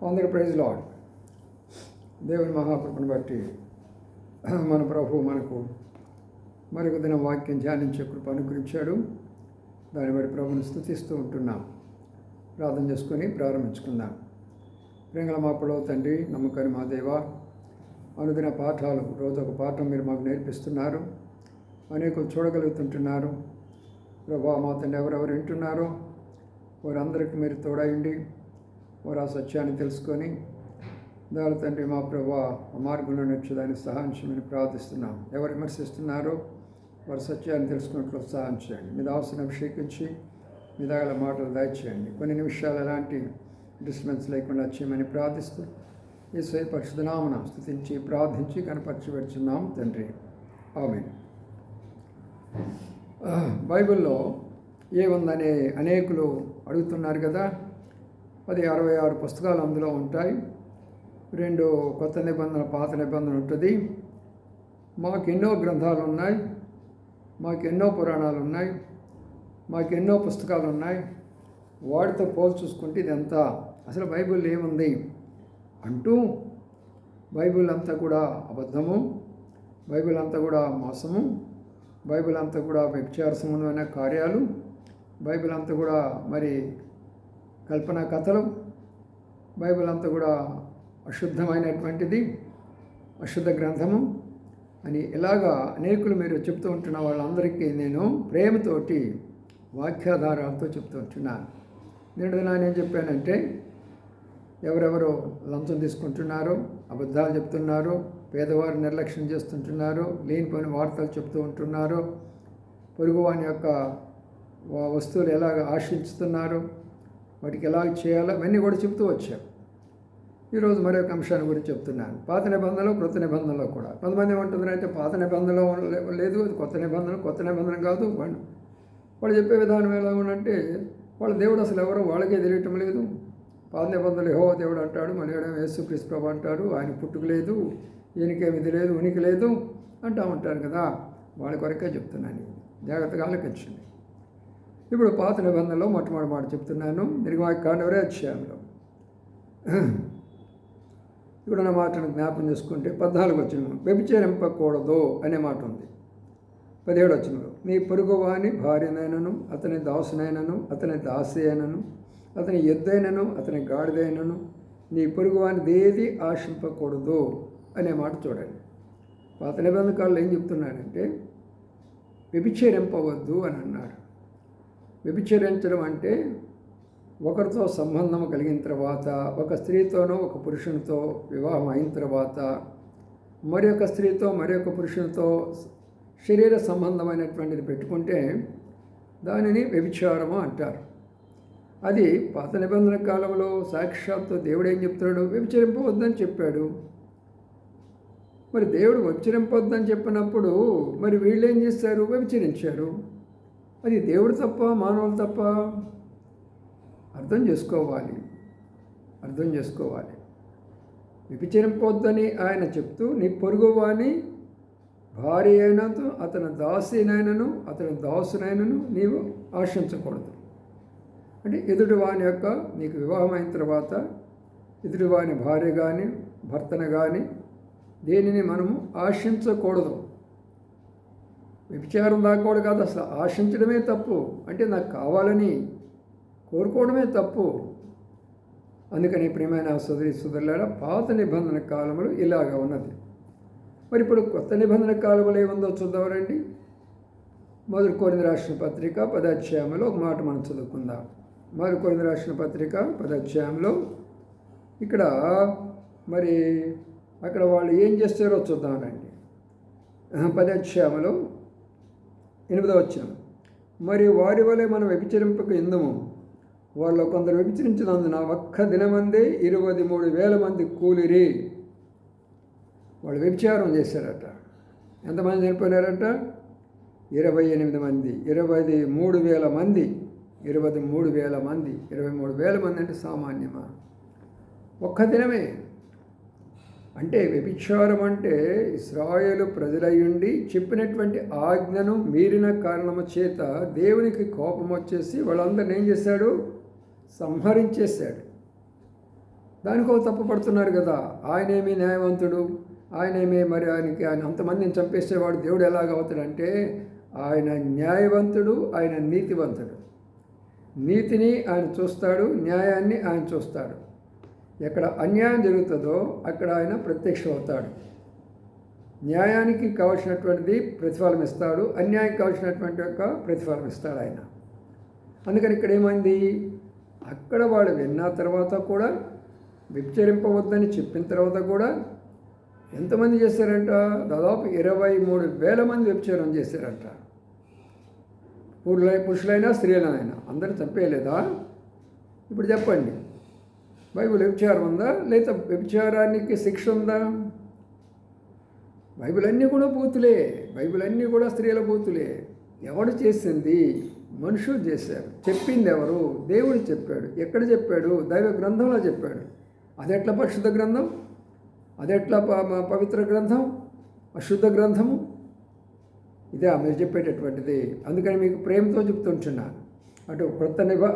అందరి praise lord. దేవుని మహాకృపను బట్టి మన ప్రభు మనకు మరొక దినం వాక్యం ధ్యానించే కృప అనుగ్రహించాడు. దాన్ని బట్టి ప్రభుని స్తుతిస్తూ ఉంటున్నాం. ప్రార్థన చేసుకొని ప్రారంభించుకుందాం. ప్రేంగళ మాపలో తండ్రి, నమ్మకాన్ని మా దేవ, అనుదిన పాఠాలు రోజు ఒక పాఠం మీరు మాకు నేర్పిస్తున్నారు. అనేకులు చూడగలుగుతుంటున్నారు. ప్రభా మా తండ్రి, ఎవరెవరు వింటున్నారో వారందరికీ మీరు తోడయండి. వారు ఆ సత్యాన్ని తెలుసుకొని దాని తండ్రి మా ప్రభా ఆ మార్గంలో నడిచేదానికి సహాయం చేయమని ప్రార్థిస్తున్నాం. ఎవరు విమర్శిస్తున్నారో వారు సత్యాన్ని తెలుసుకున్నట్లు సహాయం చేయండి. మీ దాసుని అభిషేకించి మీ దగ్గర మాటలు దయచేయండి. కొన్ని నిమిషాలు ఎలాంటి డిస్టర్బెన్స్ లేకుండా చేయమని ప్రార్థిస్తూ యేసు పరిశుద్ధ నామమున స్తుతించి ప్రార్థించి కనపరిచి పెడుచున్నాం తండ్రి. ఆమేన్. బైబిల్లో ఏముందనే అనేకులు అడుగుతున్నారు కదా. అది 66 పుస్తకాలు అందులో ఉంటాయి. 2 కొత్త నిబంధన, పాత నిబంధన ఉంటుంది. మాకు ఎన్నో గ్రంథాలు ఉన్నాయి, మాకు ఎన్నో పురాణాలు ఉన్నాయి, మాకు ఎన్నో పుస్తకాలు ఉన్నాయి. వాటితో పోల్చి చూసుకుంటే ఇదంతా అసలు బైబిల్ ఏముంది అంటూ బైబిల్ అంతా కూడా అబద్ధము, బైబిల్ అంతా కూడా మోసము, బైబిల్ అంతా కూడా వ్యభిచార సంబంధమైన కార్యాలు, బైబిల్ అంతా కూడా మరి కల్పనా కథలు, బైబిల్ అంతా కూడా అశుద్ధమైనటువంటిది, అశుద్ధ గ్రంథము అని ఇలాగా అనేకులు మీరు చెప్తూ ఉంటున్న వాళ్ళందరికీ నేను ప్రేమతోటి వాక్యాధారాలతో చెప్తూ ఉంటున్నాను. నేడు నేనేం చెప్పానంటే, ఎవరెవరో లంచం తీసుకుంటున్నారో, అబద్ధాలు చెప్తున్నారో, పేదవారు నిర్లక్ష్యం చేస్తుంటున్నారో, లేనిపోయిన వార్తలు చెప్తూ ఉంటున్నారో, పొరుగువాని యొక్క వస్తువులు ఎలాగ ఆశించుతున్నారో, వాటికి ఎలా చేయాలో అవన్నీ కూడా చెప్తూ వచ్చాం. ఈరోజు మరొక అంశాన్ని గురించి చెప్తున్నాను. పాత నిబంధనలో, క్రొత్త నిబంధనలో కూడా కొంతమంది ఏమంటున్నారంటే పాత నిబంధనలో లేదు, అది కొత్త నిబంధన కాదు. వాళ్ళు చెప్పే విధానం ఎలా ఉందంటే, వాళ్ళ దేవుడు అసలు ఎవరో వాళ్ళకే తెలియటం లేదు. పాత నిబంధనలు యెహోవా దేవుడు అంటాడు, మళ్ళీ యేసుక్రీస్తు ప్రభు అంటాడు, ఆయన పుట్టుక లేదు, ఈయనకేమి ఇది లేదు, ఉనికి లేదు అంటూ ఉంటారు కదా. వాళ్ళ కొరకే చెప్తున్నాను, జాగ్రత్తగా ఆలోచించండి. ఇప్పుడు పాత నిబంధనలో మొట్టమొదటి మాట చెప్తున్నాను. నిర్గమాకాండం 2వ అధ్యాయంలో ఇప్పుడు నా మాటను జ్ఞాపం చేసుకుంటే 14వ వచనం, వ్యభిచరింపకూడదు అనే మాట ఉంది. 17వ వచనంలో, నీ పొరుగువాని భార్యనైనను, అతని దాసునైనను, అతని దాసి అయినను, అతని ఎద్దైనను, అతని గాడిదైనను, నీ పొరుగువాని దేది ఆశింపకూడదు అనే మాట చూడండి. పాత నిబంధన కాలంలో ఏం చెప్తున్నాడంటే వ్యభిచరింపవద్దు అని అన్నాడు. వ్యభిచరించడం అంటే ఒకరితో సంబంధం కలిగిన తర్వాత, ఒక స్త్రీతోనో ఒక పురుషునితో వివాహం అయిన తర్వాత మరొక స్త్రీతో మరొక పురుషునితో శరీర సంబంధమైనటువంటిది పెట్టుకుంటే దానిని వ్యభిచారము అంటారు. అది పాత నిబంధన కాలంలో సాక్షాత్తు దేవుడు ఏం చెప్తున్నాడు, వ్యభిచరింపవద్దని చెప్పాడు. మరి దేవుడు వ్యభిచరింపవద్దని చెప్పినప్పుడు మరి వీళ్ళు ఏం చేస్తారు, వ్యభిచరించారు. అది దేవుడు తప్ప, మానవులు తప్ప? అర్థం చేసుకోవాలి. వ్యభిచరింపవద్దని ఆయన చెప్తూ, నీ పొరుగువాని భార్య అయినతో, అతని దాసినైనను, అతని దాసునైనను నీవు ఆశించకూడదు. అంటే ఎదుటివాని యొక్క, నీకు వివాహం అయిన తర్వాత ఎదుటివాని భార్య కానీ భర్తను కానీ దేనిని మనము ఆశించకూడదు. వ్యభిచారం దాకోవడం కాదు, అసలు ఆశించడమే తప్పు. అంటే నాకు కావాలని కోరుకోవడమే తప్పు. అందుకని ప్రియమైన సోదరులారా, పాత నిబంధన కాలంలో ఇలాగా ఉన్నది. మరి ఇప్పుడు కొత్త నిబంధన కాలంలో ఏముందో చూద్దామండి. 1 కొరింథీ రాసిన పత్రిక 10వ అధ్యాయంలో ఒక మాట మనం చదువుకుందాం. 1 కొరింథీ రాసిన పత్రిక 10వ అధ్యాయంలో ఇక్కడ మరి అక్కడ వాళ్ళు ఏం చేస్తారో చూద్దామండి. 10వ అధ్యాయంలో 8వ వచనం, మరి వారి వలె మనం వ్యభిచరింపక ఎందుము, వాళ్ళు కొందరు వ్యభిచరించినందున ఒక్క దినమందే 23,000 మంది కూలిరి. వాళ్ళు వ్యభిచారం చేశారట. ఎంతమంది చనిపోయినారట? 28 మంది. 23,000 మంది. 23,000 మంది. 23,000 మంది అంటే సామాన్యమా? ఒక్క దినమే. అంటే వ్యభిచారం అంటే ఇశ్రాయేలు ప్రజలయ్యుండి చెప్పినటువంటి ఆజ్ఞను మీరిన కారణము చేత దేవునికి కోపం వచ్చేసి వాళ్ళందరిని ఏం చేశాడు? సంహరించేశాడు. దానికో తప్పు పడుతున్నారు కదా. ఆయనేమి న్యాయవంతుడు, ఆయనేమి మరి ఆయన అంతమందిని చంపేసేవాడు, దేవుడు ఎలాగవుతాడంటే ఆయన న్యాయవంతుడు, ఆయన నీతివంతుడు. నీతిని ఆయన చూస్తాడు, న్యాయాన్ని ఆయన చూస్తాడు. ఎక్కడ అన్యాయం జరుగుతుందో అక్కడ ఆయన ప్రత్యక్షం అవుతాడు. న్యాయానికి కావాల్సినటువంటిది ప్రతిఫలం ఇస్తాడు, అన్యాయం కావాల్సినటువంటి యొక్క ప్రతిఫలం ఇస్తాడు ఆయన. అందుకని ఇక్కడ ఏమైంది, అక్కడ వాళ్ళు విన్న తర్వాత కూడా, వ్యభిచరింపవద్దని చెప్పిన తర్వాత కూడా ఎంతమంది చేశారంట, దాదాపు 23,000 మంది వ్యభిచారం చేశారంట. పురుషులైనా స్త్రీలైనా అందరూ చంపేయలేదా? ఇప్పుడు చెప్పండి, బైబిల్ వ్యభిచారం ఉందా, లేదా వ్యభిచారానికి శిక్ష ఉందా? బైబిల్ అన్నీ కూడా బూతులే, బైబిల్ అన్నీ కూడా స్త్రీల బూతులే. ఎవడు చేసింది? మనుషులు చేశారు. చెప్పింది ఎవరు? దేవుడు చెప్పాడు. ఎక్కడ చెప్పాడు? దైవ గ్రంథంలో చెప్పాడు. అదెట్లా పరిశుద్ధ గ్రంథం? అదెట్లా పవిత్ర గ్రంథం? అశుద్ధ గ్రంథము? ఇదే మీరు చెప్పేటటువంటిది. అందుకని మీకు ప్రేమతో చెప్తుంటున్నాను. అటు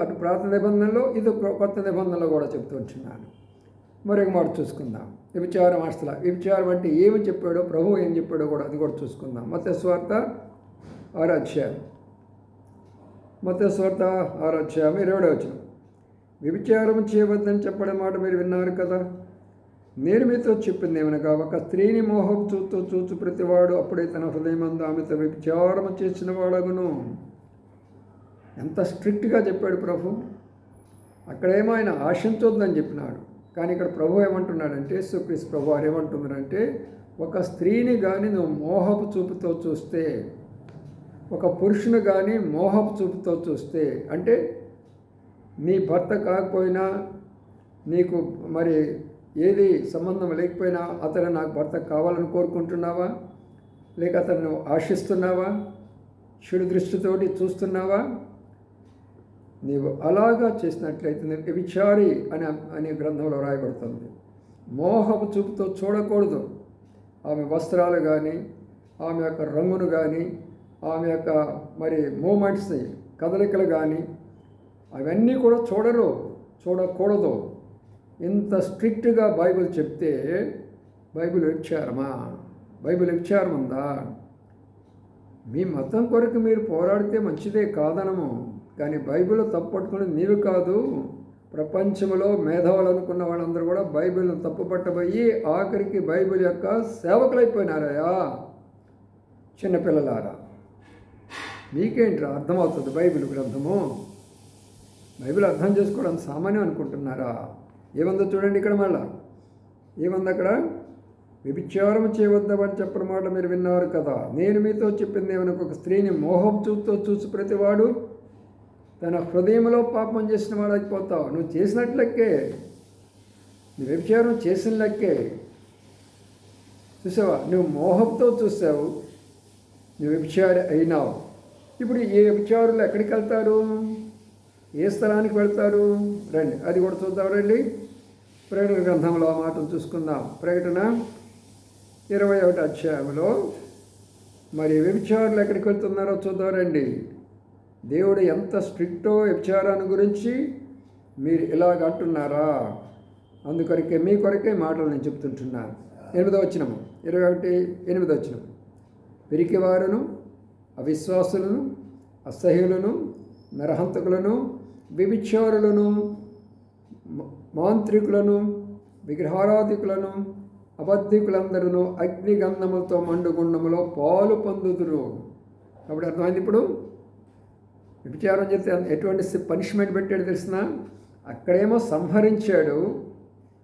అటు పాత నిబంధనలో, ఇది కొత్త నిబంధనలో కూడా చెప్తుంటున్నాను. మరొక మాట చూసుకుందాం. వ్యభిచారం అసలు వ్యభిచారం అంటే ఏమి చెప్పాడో, ప్రభువు ఏం చెప్పాడో కూడా అది కూడా చూసుకుందాం. మత్తయి సువార్త 6వ అధ్యాయం, మత్తయి సువార్త 6వ అధ్యాయం 20వ వచనం. వ్యభిచారం చేయవద్దని చెప్పడం మాట మీరు విన్నారు కదా. నేను మీతో చెప్పింది ఏమనగా, ఒక స్త్రీని మోహం చూచు ప్రతివాడు అప్పుడే తన హృదయమందు ఆమెతో వ్యభిచారం చేసిన వాడగును. ఎంత స్ట్రిక్ట్గా చెప్పాడు ప్రభు. అక్కడేమో ఆయన ఆశించొద్దని చెప్పినాడు. కానీ ఇక్కడ ప్రభు ఏమంటున్నాడంటే, యేసుక్రీస్తు ప్రభు వారు ఏమంటున్నారంటే, ఒక స్త్రీని కానీ నువ్వు మోహపు చూపుతో చూస్తే, ఒక పురుషుని కానీ మోహపు చూపుతో చూస్తే, అంటే నీ భర్త కాకపోయినా, నీకు మరి ఏది సంబంధం లేకపోయినా అతను నాకు భర్త కావాలని కోరుకుంటున్నావా, లేక అతను ఆశిస్తున్నావా, చెడు దృష్టితోటి చూస్తున్నావా? నీవు అలాగా చేసినట్లయితే వ్యభిచారి అనే గ్రంథంలో రాయబడుతుంది. మోహపు చూపుతో చూడకూడదు. ఆమె వస్త్రాలు కానీ, ఆమె యొక్క రంగును కానీ, ఆమె యొక్క మరి మూమెంట్స్, కదలికలు కానీ అవన్నీ కూడా చూడకూడదు. ఇంత స్ట్రిక్ట్గా బైబిల్ చెప్తే బైబిల్ వ్యభిచారమా? బైబిల్ వ్యభిచారం ఉందా? మీ మతం కొరకు మీరు పోరాడితే మంచిదే, కాదనము. కానీ బైబిల్ తప్పట్టుకుని నీవు కాదు, ప్రపంచంలో మేధావులు అనుకున్న వాళ్ళందరూ కూడా బైబిల్ను తప్పుపట్టబోయి ఆఖరికి బైబిల్ యొక్క సేవకులైపోయినారయా. చిన్నపిల్లలారా, మీకేంట్రా అర్థమవుతుంది బైబిల్ గ్రంథము? బైబిల్ అర్థం చేసుకోవడం సామాన్యం అనుకుంటున్నారా? ఏమందో చూడండి ఇక్కడ, మళ్ళా ఏమంది అక్కడ, వ్యభిచారం చేయవద్దని చెప్పిన మాట మీరు విన్నారు కదా. నేను మీతో చెప్పింది ఏమన్నా, ఒక స్త్రీని మోహం చూపుతో చూసి ప్రతివాడు తన హృదయంలో పాపం చేసిన వాడు అయిపోతావు. నువ్వు చేసినట్లు లెక్కే, నువ్వు వ్యభిచారం చేసిన లెక్కే. చూసావా, నువ్వు మోహంతో చూసావు, నువ్వు వ్యభిచారి అయినావు. ఇప్పుడు ఈ వ్యభిచారులు ఎక్కడికి వెళ్తారు? ఏ స్థలానికి వెళ్తారు? రండి, అది కూడా చూద్దాం. రండి, ప్రకటన గ్రంథంలో ఆ మాటను చూసుకుందాం. ప్రకటన 21వ అధ్యాయంలో మరి వ్యభిచారులు ఎక్కడికి వెళ్తున్నారో చూద్దాం. రండి, దేవుడు ఎంత స్ట్రిక్టో వ్యభిచారాన్ని గురించి మీరు ఇలాగ అంటున్నారా? అందుకొరకే మీ కొరకే మాటలు నేను చెప్తుంటున్నాను. 8వ వచనము, 21:8 వచనం. పిరికివారును, అవిశ్వాసులను, అసహ్యులను, నరహంతకులను, వ్యభిచారులను, మాంత్రికులను, విగ్రహారాధికులను, అబద్ధికులందరూ అగ్నిగంధములతో మండుగుండములో పాలు పొందుదురు. కాబట్టి అర్థమైంది. ఇప్పుడు వ్యభిచారం చేస్తే ఎటువంటి పనిష్మెంట్ పెట్టాడు తెలిసిన? అక్కడేమో సంహరించాడు,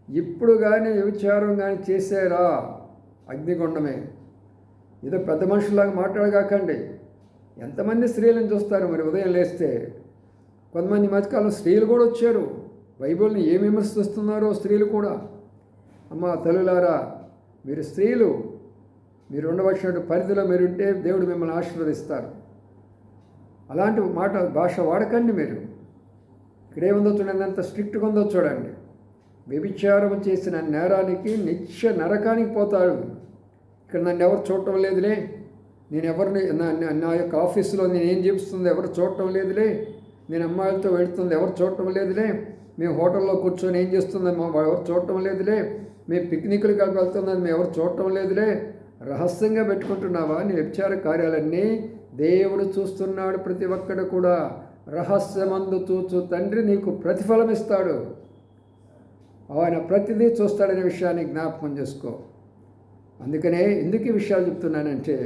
ఇప్పుడు కానీ వ్యభిచారం కానీ చేశారా అగ్నిగుండమే. ఏదో పెద్ద మనుషులాగా మాట్లాడగాకండి. ఎంతమంది స్త్రీలను చూస్తారు మరి ఉదయం లేస్తే? కొంతమంది మధ్యకాలం స్త్రీలు కూడా వచ్చారు. బైబిల్ని ఏమి విమర్శిస్తున్నారో స్త్రీలు కూడా. అమ్మ తల్లులారా, మీరు స్త్రీలు, మీరు ఉండవలసిన పరిధిలో మీరుంటే దేవుడు మిమ్మల్ని ఆశీర్వదిస్తారు. అలాంటి భాష వాడకండి మీరు. ఇక్కడేముందో చూడండి, ఎంత స్ట్రిక్ట్గా ఉందో చూడండి. వ్యభిచారం చేసిన నేరానికి నిత్య నరకానికి పోతాడు. ఇక్కడ నన్ను ఎవరు చూడటం లేదులే, నేను ఎవరిని నా యొక్క ఆఫీసులో నేను ఏం చేస్తుంది ఎవరు చూడటం లేదులే, నేను అమ్మాయిలతో వెళుతుంది ఎవరు చూడటం లేదులే, మేము హోటల్లో కూర్చొని ఏం చేస్తుందని ఎవరు చూడటం లేదులే, మేము పిక్నిక్లకు వెళ్తుందని మేము ఎవరు చూడటం లేదులే, రహస్యంగా పెట్టుకుంటున్నావా నీ వ్యభిచార కార్యాలన్నీ? దేవుడు చూస్తున్నాడు, ప్రతి ఒక్కడు కూడా. రహస్యమందు చూచు తండ్రి నీకు ప్రతిఫలం ఇస్తాడు. ఆయన ప్రతిదీ చూస్తాడనే విషయాన్ని జ్ఞాపకం చేసుకో. అందుకనే ఎందుకు ఈ విషయాలు చెప్తున్నానంటే,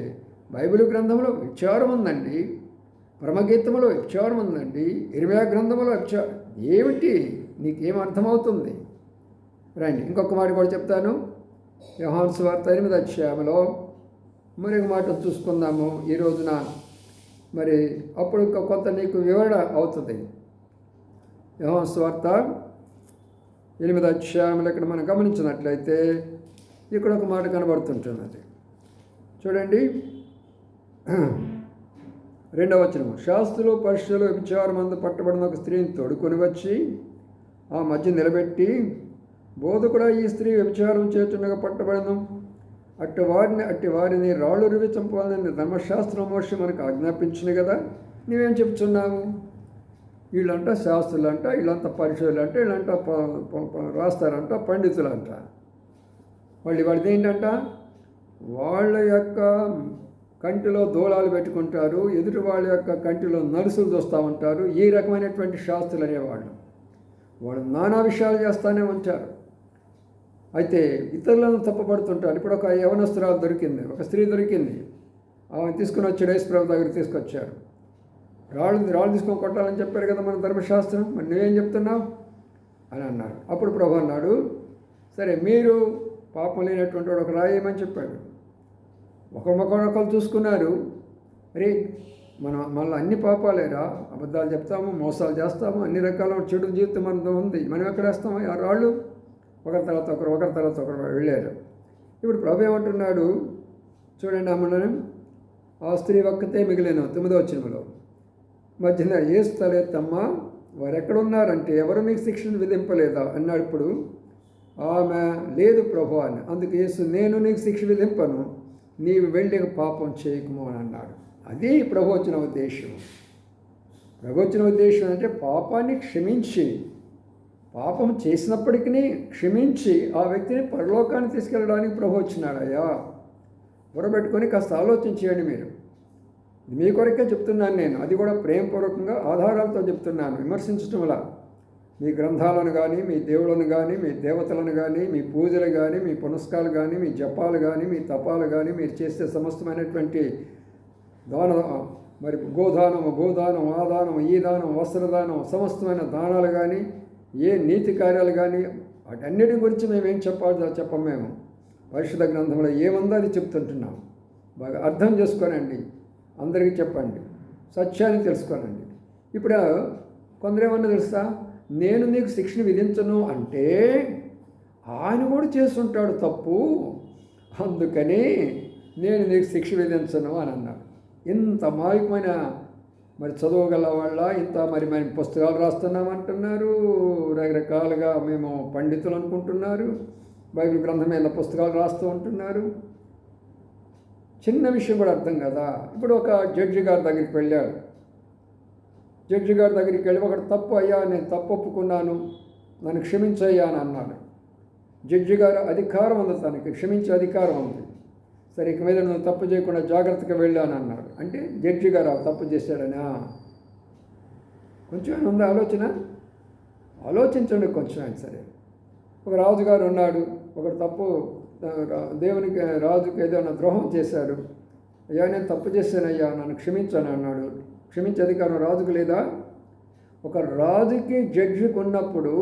బైబిల్ గ్రంథంలో విచారం ఉందండి, పరమగీతంలో విచారం ఉందండి, ఇర్మియా గ్రంథంలో విచారం. ఏమిటి నీకేం అర్థమవుతుంది? రండి ఇంకొక మాట కూడా చెప్తాను. యోహాను సువార్త 8వ అధ్యాయంలో మరొక మాట చూసుకుందాము ఈ రోజున. మరి అప్పుడు ఇంకా కొంత నీకు వివరణ అవుతుంది. యోహాను సువార్త 8వ అధ్యాయంలో ఇక్కడ మనం గమనించినట్లయితే ఇక్కడ ఒక మాట కనబడుతుంటున్నది. చూడండి 2వ వచనము. శాస్త్రులు పరిశులు వ్యభిచారమందు పట్టబడిన ఒక స్త్రీని తోడుకొని వచ్చి ఆ మధ్య నిలబెట్టి, బోధకుడా, ఈ స్త్రీ వ్యభిచారం చేస్తుండగా పట్టబడను, అట్టి వారిని రాళ్ళు రువి చంపాలని ధర్మశాస్త్రం మోషి మనకు ఆజ్ఞాపించింది కదా, నీవేం చెప్తున్నావు? వీళ్ళంట శాస్త్రులంట, వీళ్ళంతా పరిశోధులంట, వీళ్ళంట రాస్తారంట, పండితులంట. వాళ్ళది ఏంటంట, వాళ్ళ యొక్క కంటిలో దూలాలు పెట్టుకుంటారు, ఎదుటి వాళ్ళ యొక్క కంటిలో నలుసులు చూస్తూ ఉంటారు. ఈ రకమైనటువంటి శాస్త్రులు అనేవాళ్ళు వాళ్ళు నానా విషయాలు చేస్తూనే ఉంటారు. అయితే ఇతరులను తప్పబడుతుంటారు. ఇప్పుడు ఒక యవనస్తురాలు దొరికింది, ఒక స్త్రీ దొరికింది. ఆమె తీసుకుని వచ్చి యేసుప్రభు దగ్గరికి తీసుకొచ్చారు. రాళ్ళు తీసుకొని కొట్టాలని చెప్పారు కదా మన ధర్మశాస్త్రం, మరి నువ్వేం చెప్తున్నావు అని అన్నాడు. అప్పుడు ప్రభు అన్నాడు, సరే మీరు పాపం లేనటువంటి వాడు ఒక రాయేమని చెప్పాడు. ఒకరికొకరు చూసుకున్నారు. అరే మళ్ళీ అన్ని పాపాలేరా, అబద్ధాలు చెప్తాము, మోసాలు చేస్తాము, అన్ని రకాల చెడు జీవితం మనతో ఉంది, మనం ఎక్కడ వేస్తాము? ఆ రాళ్ళు ఒకరి తర్వాత ఒకరు వెళ్ళారు. ఇప్పుడు ప్రభు ఏమంటున్నాడు చూడండి, అమ్మను ఆ స్త్రీ ఒక్కతే మిగిలిన 9వ వచనంలో మధ్యన యేసు తలెత్తమ్మా, వారు ఎక్కడున్నారంటే ఎవరు నీకు శిక్షను విధింపలేదా అన్నాడు. ఇప్పుడు ఆమె లేదు ప్రభు అని. అందుకు యేసు, నేను నీకు శిక్ష విధింపను, నీవు వెళ్ళి పాపం చేయకుము అని అన్నాడు. అది ప్రభు వచ్చిన ఉద్దేశం. ప్రభు వచ్చిన ఉద్దేశం అంటే పాపాన్ని క్షమించి, పాపం చేసినప్పటికీ క్షమించి ఆ వ్యక్తిని పరలోకాన్ని తీసుకెళ్ళడానికి ప్రభు వచ్చినాడు. అయ్యా బుర్రబెట్టుకొని కాస్త ఆలోచించేయండి. మీరు మీ కొరకే చెప్తున్నాను నేను, అది కూడా ప్రేమపూర్వకంగా ఆధారాలతో చెప్తున్నాను, విమర్శించటంలా. మీ గ్రంథాలను కానీ, మీ దేవుళ్ళను కానీ, మీ దేవతలను కానీ, మీ పూజలు కానీ, మీ పునస్కాలు కానీ, మీ జపాలు కానీ, మీ తపాలు కానీ, మీరు చేసే సమస్తమైనటువంటి దానం, మరి గోదానం, భూదానం, ఆదానం, ఈ దానం, వస్త్రదానం, సమస్తమైన దానాలు కానీ, ఏ నీతి కార్యాలు కానీ, వాటన్నిటి గురించి మేమేం చెప్పం. మేము పరిశుద్ధ గ్రంథంలో ఏముందో అది చెప్తుంటున్నాం. బాగా అర్థం చేసుకోనండి, అందరికీ చెప్పండి, సత్యాన్ని తెలుసుకోనండి. ఇప్పుడు కొందరేమన్నా తెలుసా, నేను నీకు శిక్షణ విధించను అంటే ఆయన కూడా చేస్తుంటాడు తప్పు, అందుకని నేను నీకు శిక్ష విధించను అని అన్నాడు. ఇంత మాయకమైన మరి చదవగల వాళ్ళ, ఇంత మరి మేము పుస్తకాలు రాస్తున్నామంటున్నారు, రకరకాలుగా మేము పండితులు అనుకుంటున్నారు, బైబిల్ గ్రంథం మీద పుస్తకాలు రాస్తూ ఉంటున్నారు. చిన్న విషయం కూడా అర్థం కదా. ఇప్పుడు ఒక జడ్జి గారి దగ్గరికి వెళ్ళాడు. జడ్జి గారి దగ్గరికి వెళ్ళి, ఒకటి తప్పు అయ్యా, నేను తప్పు ఒప్పుకున్నాను, నన్ను క్షమించయ్యా అని అన్నాడు. జడ్జి గారు అధికారం ఉంది, తనకి క్షమించే అధికారం ఉంది. సరే ఇక మీద నువ్వు తప్పు చేయకుండా జాగ్రత్తగా వెళ్ళాను అన్నాడు. అంటే జడ్జి గారు తప్పు చేశాడనా? కొంచెం ఉందా ఆలోచన? ఆలోచించండి కొంచెం. ఆయన సరే ఒక రాజుగారు ఉన్నాడు, ఒకటి తప్పు దేవునికి రాజుకి ఏదైనా ద్రోహం చేశాడు. అయ్యా నేను తప్పు చేశానయ్యా, నన్ను క్షమించాను అన్నాడు. క్షమించే అధికారం రాజుకు లేదా? ఒక రాజుకి జడ్జికి ఉన్నప్పుడు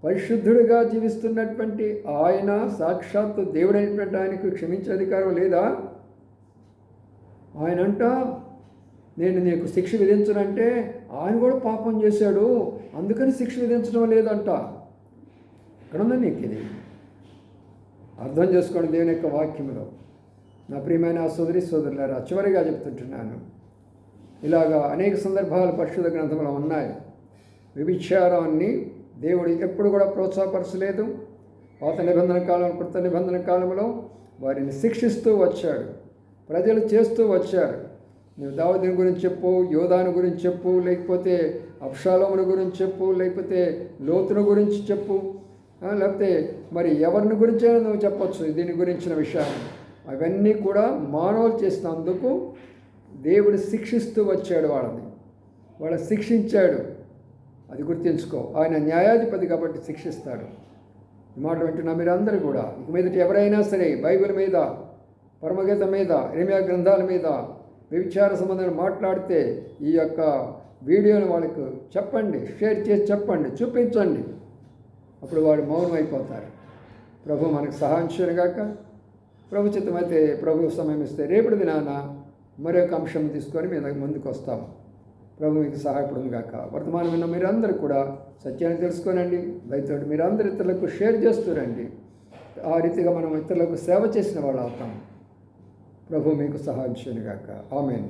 పరిశుద్ధుడిగా జీవిస్తున్నటువంటి ఆయన, సాక్షాత్తు దేవుడైనటువంటి ఆయనకు క్షమించే అధికారం లేదా? ఆయనంట నేను నీకు శిక్ష విధించనంటే ఆయన కూడా పాపం చేశాడు, అందుకని శిక్ష విధించడం లేదంట. ఎక్కడుందా నీకు ఇది? అర్థం చేసుకోండి దేవుని యొక్క వాక్యంలో. నా ప్రియమైన సోదరులారా, చివరిగా చెప్తుంటున్నాను, ఇలాగా అనేక సందర్భాలు పరిశుద్ధ గ్రంథంలో ఉన్నాయి. వ్యభిచారాన్ని దేవుడు ఎప్పుడు కూడా ప్రోత్సాహపరచలేదు. పాత నిబంధన కాలం, కృత నిబంధన కాలంలో వారిని శిక్షిస్తూ వచ్చాడు, ప్రజలు చేస్తూ వచ్చారు. నువ్వు దావీదుని గురించి చెప్పు, యోధాను గురించి చెప్పు, లేకపోతే అబ్షాలోముని గురించి చెప్పు, లేకపోతే లోతును గురించి చెప్పు, లేకపోతే మరి ఎవరిని గురించైనా నువ్వు చెప్పచ్చు దీని గురించిన విషయాలు. అవన్నీ కూడా మానవులు చేసినందుకు దేవుడు శిక్షిస్తూ వచ్చాడు వాళ్ళని శిక్షించాడు. అది గుర్తుంచుకో. ఆయన న్యాయాధిపతి కాబట్టి శిక్షిస్తాడు. ఈ మాట వింటున్నా మీరందరూ కూడా ఇక మీదట ఎవరైనా సరే బైబిల్ మీద, పరమగీతం మీద, ఇర్మీయా గ్రంథాల మీద వ్యభిచార సంబంధాన్ని మాట్లాడితే ఈ యొక్క వీడియోని వాళ్ళకు చెప్పండి, షేర్ చేసి చెప్పండి, చూపించండి. అప్పుడు వాడు మౌనం అయిపోతారు. ప్రభు మనకు సహాయం చేయనుగాక. ప్రభు చిత్తమైతే ప్రభు సమయం ఇస్తే రేపటి దినాన మరొక అంశం తీసుకొని మేము ముందుకు వస్తాము. ప్రభు మీకు సహాయపడును గాక. వర్తమానం విన్న మీరందరూ కూడా సత్యాన్ని తెలుసుకోనండి. దయతోటి మీరందరూ ఇతరులకు షేర్ చేస్తురండి. ఆ రీతిగా మనం ఇతరులకు సేవ చేసిన వాళ్ళు అవుతాం. ప్రభు మీకు సహాయం చేయను గాక. ఆమేన్.